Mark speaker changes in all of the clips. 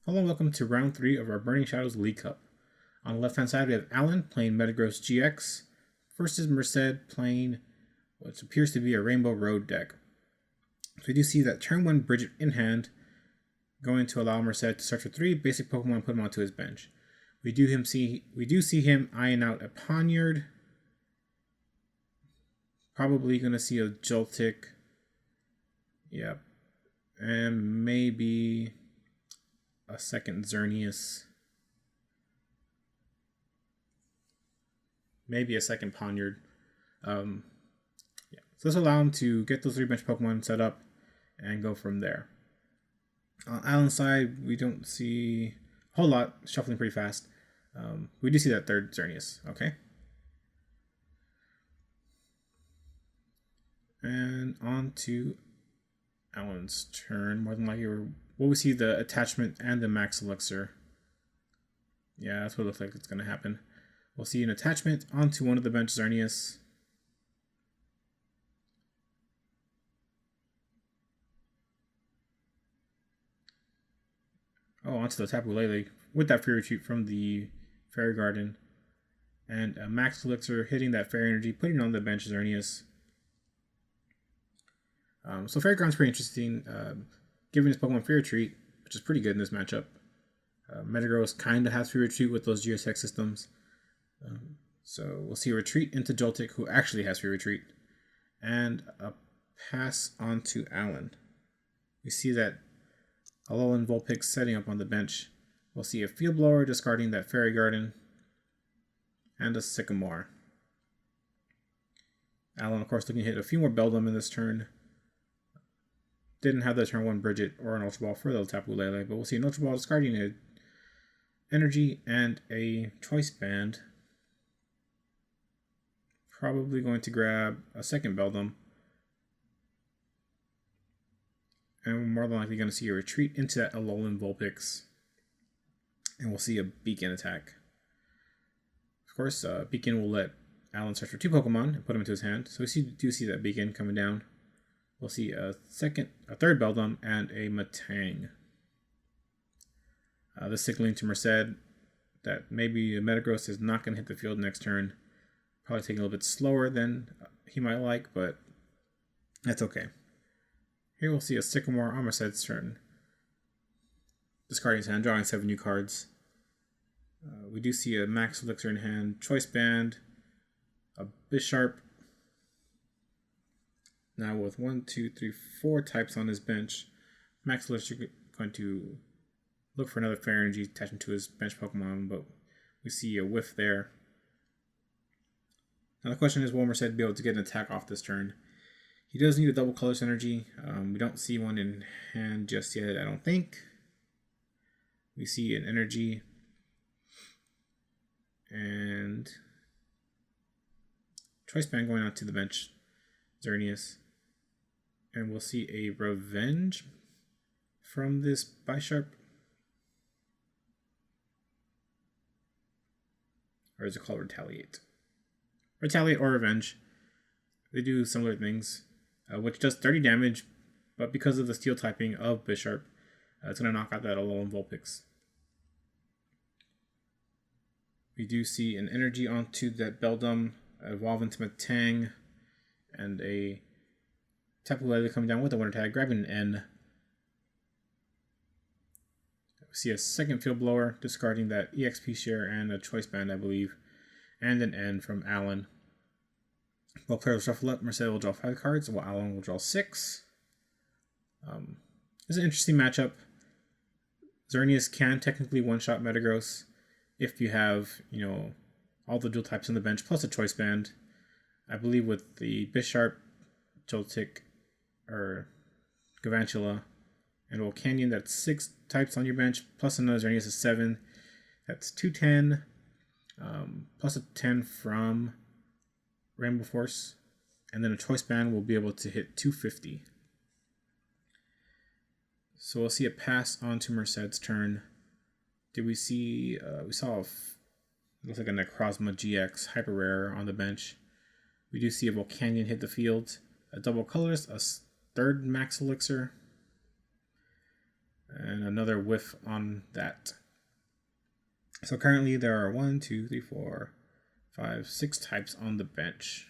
Speaker 1: Hello and welcome to round 3 of our Burning Shadows League Cup. On the left hand side we have Alan playing Metagross GX versus Merced playing what appears to be a Rainbow Road deck. So we do see that turn 1 Bridget in hand, going to allow Merced to search for 3 basic Pokemon and put them onto his bench. We do see him eyeing out a Ponyard, probably going to see a Joltik, yep, and maybe a second Xerneas, maybe a second Ponyard. Yeah. So this will allow him to get those 3 bench Pokemon set up and go from there. On Alan's side, we don't see a whole lot, shuffling pretty fast. We do see that third Xerneas, okay? And on to Alan's turn. More than likely, we see the attachment and the max elixir. Yeah, that's what it looks like it's going to happen. We'll see an attachment onto one of the bench Xerneas. Oh, onto the Tapu Lele with that Free Retreat from the Fairy Garden. And a max elixir hitting that Fairy Energy, putting on the bench Xerneas. So Fairy Garden's pretty interesting, giving his Pokemon Free Retreat, which is pretty good in this matchup. Metagross kind of has Free Retreat with those Geotech systems. So we'll see a retreat into Joltik, who actually has Free Retreat. And a pass on to Alan. We see that Alolan Vulpix setting up on the bench. We'll see a Field Blower discarding that Fairy Garden. And a Sycamore. Alan, of course, looking to hit a few more Beldum in this turn. Didn't have the turn 1 Bridget or an Ultra Ball for the Tapu Lele, but we'll see an Ultra Ball discarding an Energy and a Choice Band. Probably going to grab a second Beldum. And we're more than likely going to see a retreat into that Alolan Vulpix. And we'll see a Beacon attack. Of course, Beacon will let Alan search for 2 Pokemon and put them into his hand. So we do see that Beacon coming down. We'll see a third Beldum and a Matang. This signaling to Merced that maybe Metagross is not going to hit the field next turn. Probably taking a little bit slower than he might like, but that's okay. Here we'll see a Sycamore on Merced's turn. Discarding his hand, drawing 7 new cards. We do see a Max Elixir in hand, Choice Band, a Bisharp. Now with 1, 2, 3, 4 types on his bench, Max Elixir going to look for another Fairy Energy attaching to his bench Pokemon, but we see a whiff there. Now the question is, will Merced be able to get an attack off this turn? He does need a double Colorless Energy. We don't see one in hand just yet, I don't think. We see an Energy. And Choice Band going out to the bench, Xerneas. And we'll see a Revenge from this Bisharp. Or is it called Retaliate? Retaliate or Revenge. They do similar things, which does 30 damage, but because of the steel typing of Bisharp, it's going to knock out that Alolan Vulpix. We do see an Energy onto that Beldum, evolve into Matang, and a Tapu Lele coming down with a Winter Tag, grabbing an N. We see a second Field Blower, discarding that EXP share and a Choice Band, I believe, and an N from Alan. Both players will shuffle up. Merced will draw 5 cards, while Alan will draw 6. It's an interesting matchup. Xerneas can technically one-shot Metagross if you have, all the dual types on the bench, plus a Choice Band. I believe with the Bisharp, Joltik, or Galvantula, and Volcanion, that's 6 types on your bench, plus another Xerneas is 7. That's 210, plus a 10 from Rainbow Force, and then a Choice Band will be able to hit 250. So we'll see a pass on to Merced's turn. Did we see, we saw, looks like a Necrozma GX Hyper Rare on the bench. We do see a Volcanion hit the field, a double colorless, a third Max Elixir, And another whiff on that. So currently there are 1, 2, 3, 4, 5, 6 types on the bench.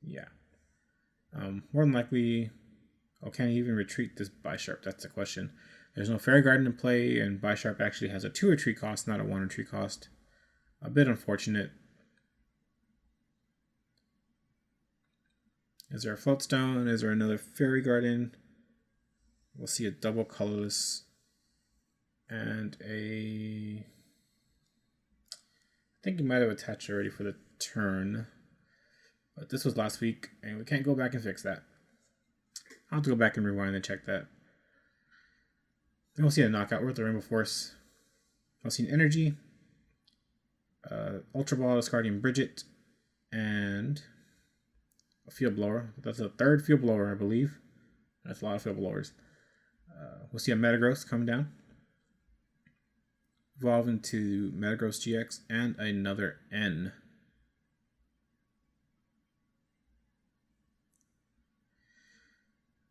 Speaker 1: Yeah. More than likely, can you even retreat this Bisharp? That's the question. There's no Fairy Garden in play, and Bisharp actually has a 2 retreat cost, not a 1 retreat cost. A bit unfortunate. Is there a Floatstone? Is there another Fairy Garden? We'll see a double colorless and I think you might have attached already for the turn. But this was last week, and we can't go back and fix that. I'll have to go back and rewind and check that. Then we'll see a knockout with the Rainbow Force. I'll see an Energy, Ultra Ball discarding Bridget, and a Field Blower. That's a third Field Blower, I believe. That's a lot of Field Blowers. We'll see a Metagross come down. Evolve into Metagross GX and another N.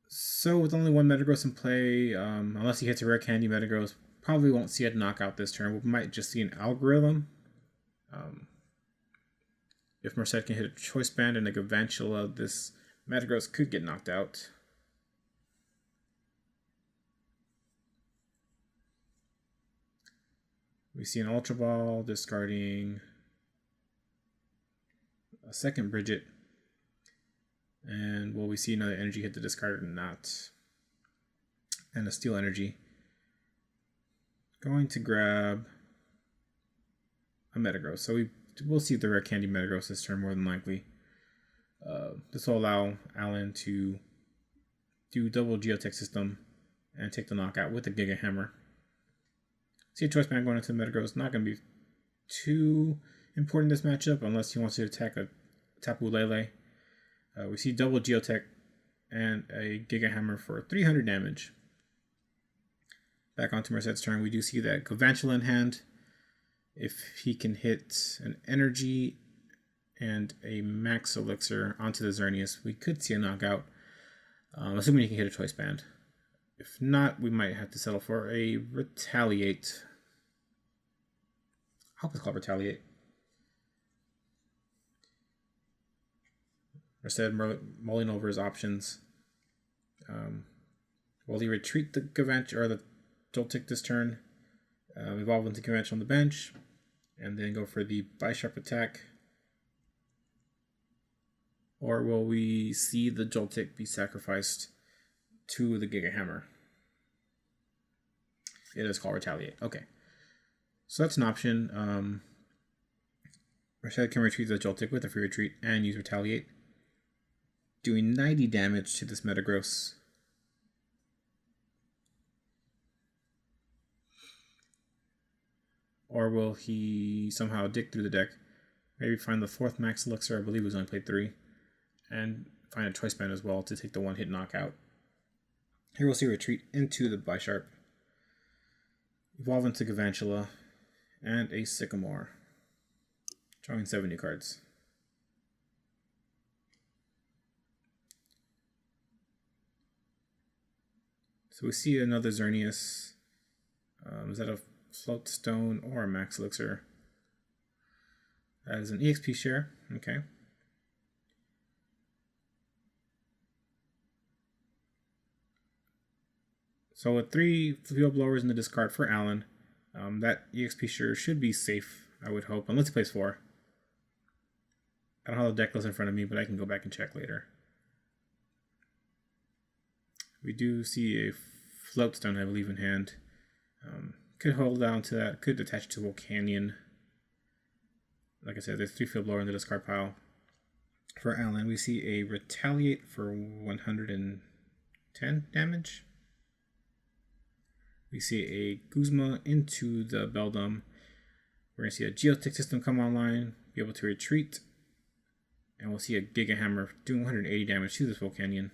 Speaker 1: So with only one Metagross in play, unless he hits a rare candy, Metagross probably won't see a knockout this turn. We might just see an Algorithm. If Merced can hit a Choice Band and a Gavantula, this Metagross could get knocked out. We see an Ultra Ball discarding a second Bridget. And will we see another Energy hit the discard or not? And a Steel Energy. Going to grab a Metagross. So we'll see the Rare Candy Metagross this turn more than likely. This will allow Alan to do double Geotech system and take the knockout with the Giga Hammer. See a Choice Band going into the Metagross. Not going to be too important this matchup unless he wants to attack a Tapu Lele. We see double Geotech and a Giga Hammer for 300 damage. Back onto Merced's turn, we do see that Gavantula in hand. If he can hit an Energy and a Max Elixir onto the Xerneas, we could see a knockout, assuming he can hit a Choice Band. If not, we might have to settle for a Retaliate. I hope it's called Retaliate. Merced mulling over his options. Will he retreat the Gavantula or the Joltik this turn? Evolve into Gavantula on the bench, and then go for the Bisharp attack. Or will we see the Joltik be sacrificed to the Giga Hammer? It is called Retaliate. Okay. So that's an option. Merced can retreat the Joltik with a free retreat and use Retaliate, doing 90 damage to this Metagross. Or will he somehow dig through the deck, maybe find the fourth Max Elixir, I believe he's only played 3, and find a Choice Band as well to take the one-hit knockout. Here we'll see a retreat into the Bisharp, evolve into Gavantula, and a Sycamore. Drawing 7 new cards. So we see another Xerneas. Is that a Floatstone or a Max Elixir? That is an EXP share. Okay. So with 3 Field Blowers in the discard for Alan, that EXP share should be safe, I would hope, unless he plays 4. I don't have the deck list in front of me, but I can go back and check later. We do see a Floatstone, I believe, in hand. Could hold down to that. Could attach to Volcanion. Like I said, there's 3 Field Blower in the discard pile. For Alan, we see a Retaliate for 110 damage. We see a Guzma into the Beldum. We're going to see a Geotech system come online, be able to retreat. And we'll see a Giga Hammer doing 180 damage to this Volcanion.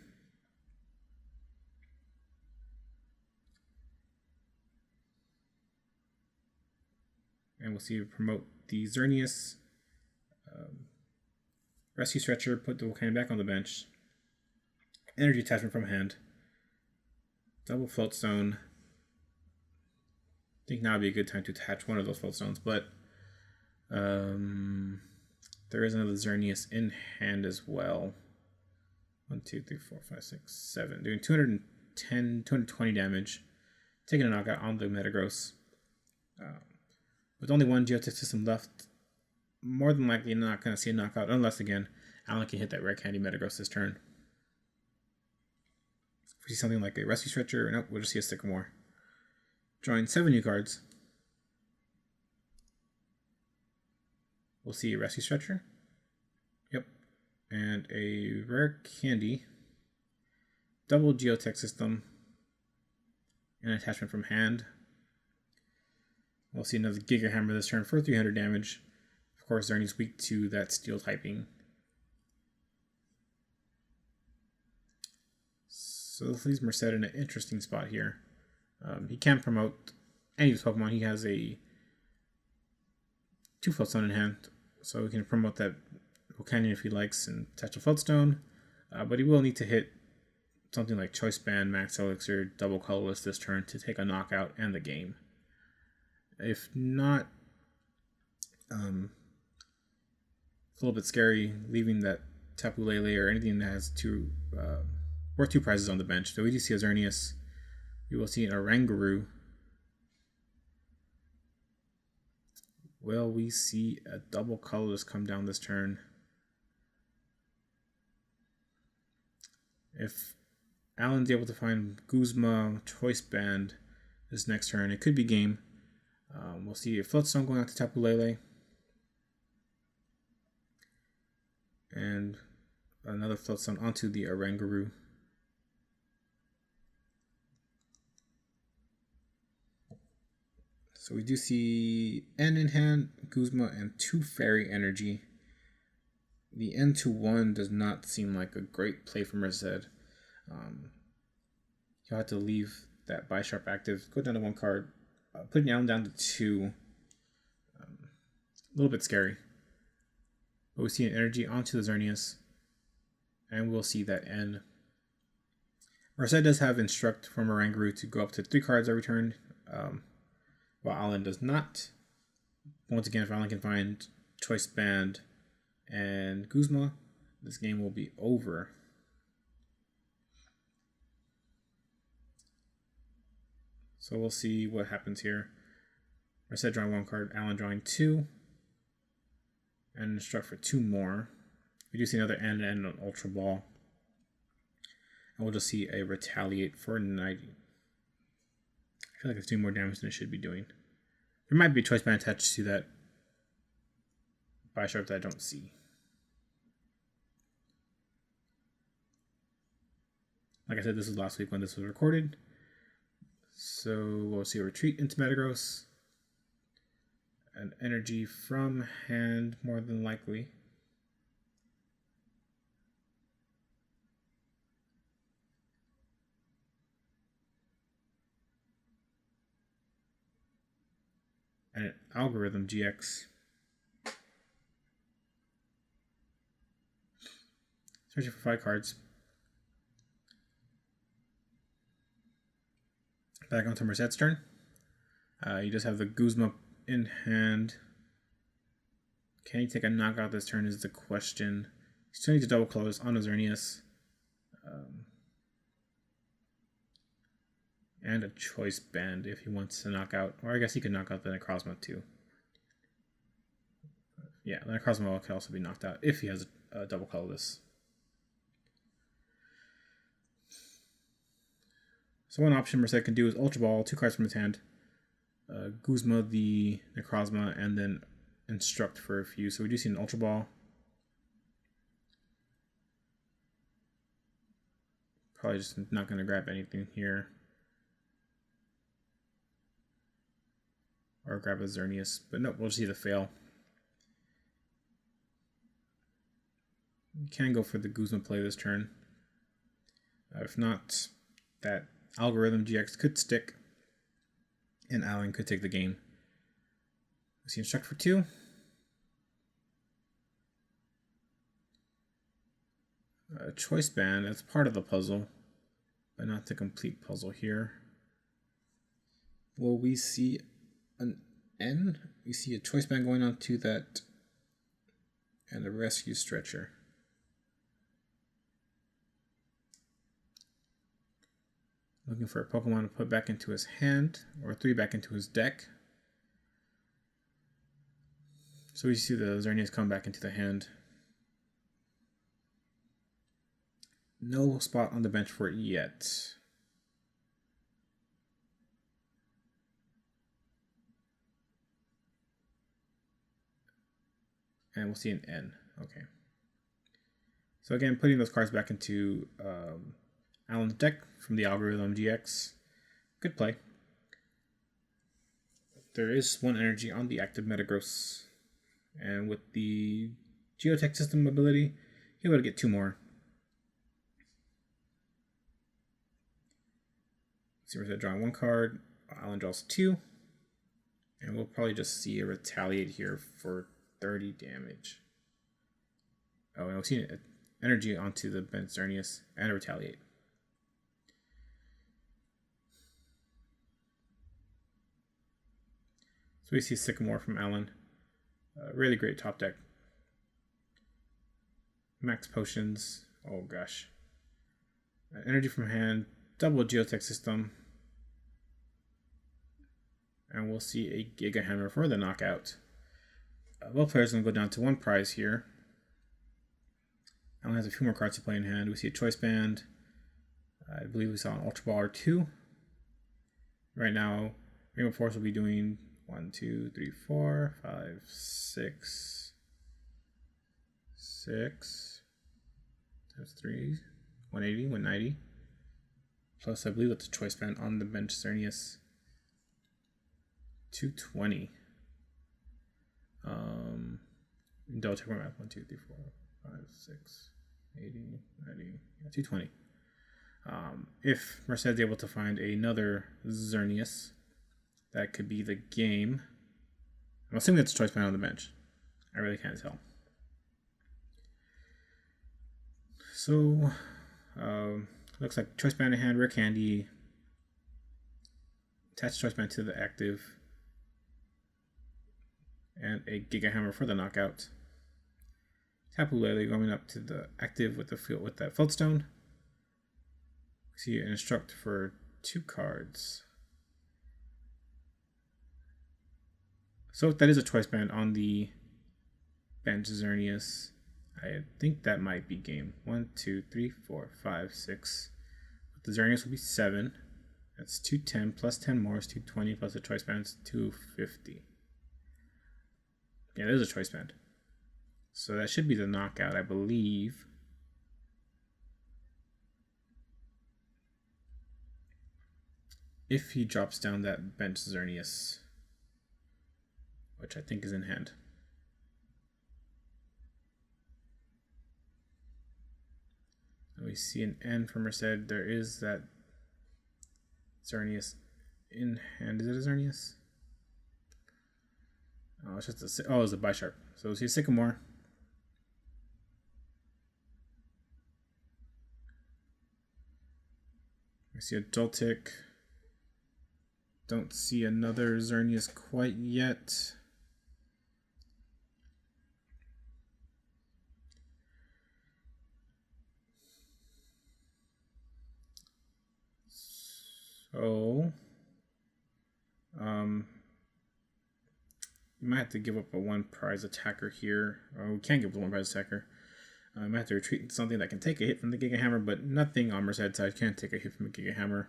Speaker 1: And we'll see it promote the Xerneas. Rescue Stretcher, put the Volcanion back on the bench. Energy attachment from hand. Double floatstone. I think now would be a good time to attach one of those floatstones, but there is another Xerneas in hand as well. 1, 2, 3, 4, 5, 6, 7. Doing 210, 220 damage. Taking a knockout on the Metagross. With only one Geotech system left, more than likely you're not going to see a knockout unless, again, Alan can hit that Rare Candy Metagross this turn. If we see something like a Rescue Stretcher, nope, we'll just see a Sycamore. Drawing 7 new cards. We'll see a Rescue Stretcher. Yep. And a Rare Candy. Double Geotech system. And an attachment from hand. We'll see another Giga Hammer this turn for 300 damage. Of course, Xerneas weak to that steel typing. So this leaves Merced in an interesting spot here. He can promote any of his Pokemon. He has a 2 Floatstone in hand, so he can promote that Volcanion if he likes and attach a Floatstone. But he will need to hit something like Choice Band, Max Elixir, Double Colorless this turn to take a knockout and the game. If not, it's a little bit scary leaving that Tapu Lele or anything that has worth 2 prizes on the bench. So we do see a Xerneas. We will see an Oranguru. Will we see a double colorless come down this turn? If Alan's able to find Guzma, Choice Band this next turn, it could be game. We'll see a Floatstone going out to Tapu Lele. And another Floatstone onto the Oranguru. So we do see N in hand, Guzma, and 2 Fairy Energy. The N to 1 does not seem like a great play for Merced. You'll have to leave that Bisharp active, go down to 1 card, putting Alan down to 2. A little bit scary. But we see an Energy onto the Xerneas, and we'll see that N. Merced does have Instruct from Oranguru to go up to 3 cards every turn. While Alan does not. Once again, if Alan can find Choice Band and Guzma, this game will be over. So we'll see what happens here. Merced drawing 1 card, Alan drawing 2. And Instruct for 2 more. We do see another N and an Ultra Ball. And we'll just see a Retaliate for 90. I feel like it's doing more damage than it should be doing. There might be a Choice Band attached to that Bisharp that I don't see. Like I said, this was last week when this was recorded. So we'll see a Retreat into Metagross. An Energy from hand, more than likely. And an Algorithm GX. Searching for 5 cards. Back onto Merced's turn. You just have the Guzma in hand. Can he take a knockout this turn is the question. He's still needs to double colors on his Xerneas. And a Choice Band if he wants to knock out. Or I guess he could knock out the Necrozma too. Yeah, the Necrozma can also be knocked out if he has a double colorless. So one option Merced can do is Ultra Ball, 2 cards from his hand. Guzma, the Necrozma, and then Instruct for a few. So we do see an Ultra Ball. Probably just not going to grab anything here. Or grab a Xerneas. But no, we'll just see the fail. You can go for the Guzma play this turn. If not, that Algorithm GX could stick. And Alan could take the game. We see Instruct for 2. Choice Band, that's part of the puzzle. but not the complete puzzle here. Will we see an N? We see a choice band going on to that, and a rescue stretcher. Looking for a Pokemon to put back into his hand, or 3 back into his deck. So we see the Xerneas come back into the hand. No spot on the bench for it yet. And we'll see an N. Okay. So again, putting those cards back into Alan's deck from the Algorithm GX. Good play. There is 1 energy on the active Metagross. And with the Geotech system ability, he'll be able to get 2 more. So we're drawing 1 card. Alan draws 2. And we'll probably just see a Retaliate here for 30 damage. Oh, and we'll see an energy onto the bent Xerneas and a Retaliate. So we see Sycamore from Alan. Really great top deck. Max potions. Oh gosh. Energy from hand. Double Geotech system. And we'll see a Giga Hammer for the knockout. Both players are going to go down to 1 prize here. Alan has a few more cards to play in hand. We see a Choice Band. I believe we saw an Ultra Ball or 2. Right now, Rainbow Force will be doing 1, 2, 3, 4, 5, 6. 6. That's 3. 180, 190. Plus, I believe it's a Choice Band on the bench, Xerneas. 220. Double check my math. 1, 2, 3, 4, 5, 6, 80, 90, yeah, 220. If Merced's able to find another Xerneas, that could be the game. I'm assuming it's a Choice Band on the bench. I really can't tell. So, looks like Choice Band in hand, Rare Candy. Attach Choice Band to the active. And a Giga Hammer for the knockout. Tapu Lele going up to the active with the field with that Fieldstone. See an Instruct for 2 cards. So that is a Choice Band on the bench Xerneas. I think that might be game. 1, 2, 3, 4, 5, 6. But the Xerneas will be 7. That's 210 plus 10 more is 220 plus the Choice Band is 250. Yeah, there's a Choice Band. So that should be the knockout, I believe. If he drops down that bench Xerneas, which I think is in hand. And we see an N from Merced. There is that Xerneas in hand. Is it a Xerneas? Oh, it's just a, it's a Bisharp. So we see a Sycamore. We see a Joltik. Don't see another Xerneas quite yet. So, you might have to give up a 1 prize attacker here. Or we can't give up a 1 prize attacker. I might have to retreat something that can take a hit from the Giga Hammer, but nothing on Merced's side can take a hit from a Giga Hammer.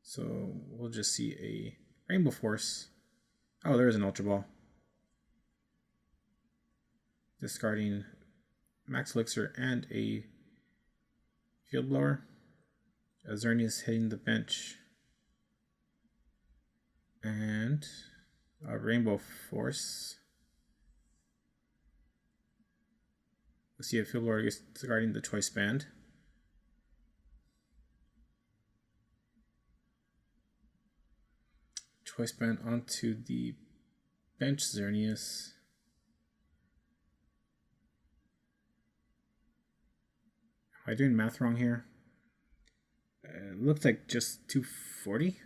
Speaker 1: So we'll just see a Rainbow Force. Oh, there is an Ultra Ball. Discarding Max Elixir and a Field Blower. Xerneas hitting the bench. And a Rainbow Force. We'll see a Field Blower discarding the Choice Band. Choice Band onto the bench Xerneas. I doing math wrong here? It looks like just 240.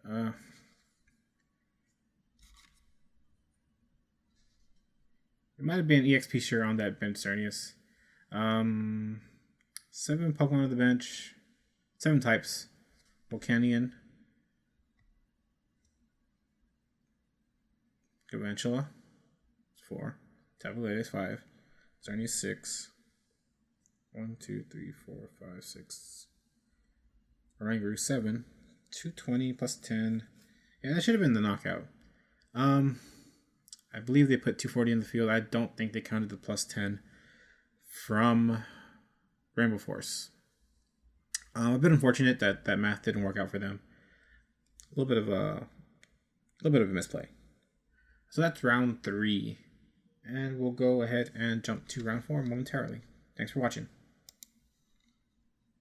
Speaker 1: It might have been EXP share on that bench, Xerneas. 7 Pokemon on the bench. 7 types. Volcanion. Galvantula. 4. Tapu Lele is 5. Xerneas 6. 1, 2, 3, 4, 5, 6. Oranguru 7. 220 plus 10. Yeah, that should have been the knockout. I believe they put 240 in the field. I don't think they counted the plus 10 from Rainbow Force. A bit unfortunate that that math didn't work out for them. A little bit of a misplay. So that's round 3, and we'll go ahead and jump to round 4 momentarily. Thanks for watching.